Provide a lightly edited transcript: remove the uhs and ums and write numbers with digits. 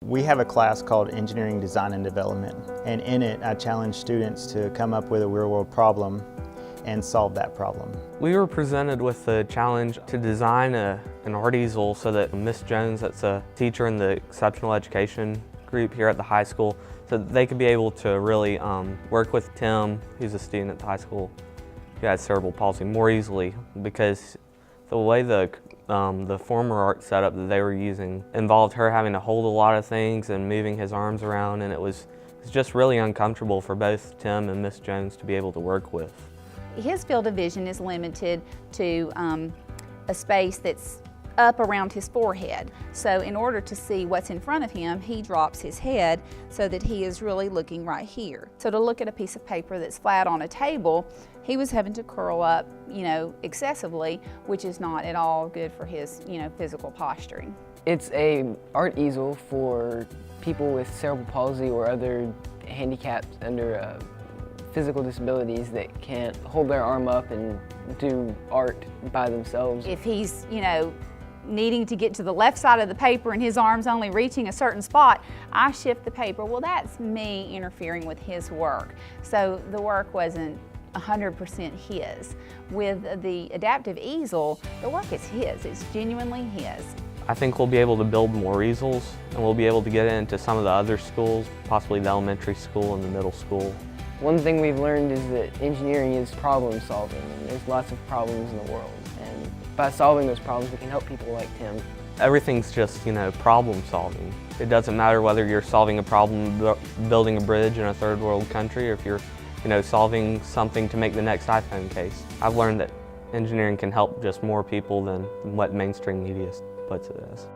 We have a class called Engineering Design and Development, and in it I challenge students to come up with a real-world problem and solve that problem. We were presented with the challenge to design an art easel so that Miss Jones, that's a teacher in the exceptional education group here at the high school, so that they could be able to really work with Tim, who's a student at the high school who has cerebral palsy, more easily, because the way the former art setup that they were using involved her having to hold a lot of things and moving his arms around, and it was just really uncomfortable for both Tim and Miss Jones to be able to work with. His field of vision is limited to a space that's up around his forehead. So in order to see what's in front of him, he drops his head so that he is really looking right here. So to look at a piece of paper that's flat on a table, he was having to curl up, excessively, which is not at all good for his, physical posturing. It's an art easel for people with cerebral palsy or other handicaps under physical disabilities that can't hold their arm up and do art by themselves. If he's, needing to get to the left side of the paper and his arm's only reaching a certain spot, I shift the paper. Well, that's me interfering with his work. So the work wasn't 100% his. With the adaptive easel, the work is his. It's genuinely his. I think we'll be able to build more easels, and we'll be able to get into some of the other schools, possibly the elementary school and the middle school. One thing we've learned is that engineering is problem solving, and there's lots of problems in the world. And by solving those problems, we can help people like Tim. Everything's just, problem solving. It doesn't matter whether you're solving a problem building a bridge in a third world country, or if you're, solving something to make the next iPhone case. I've learned that engineering can help just more people than what mainstream media puts it as.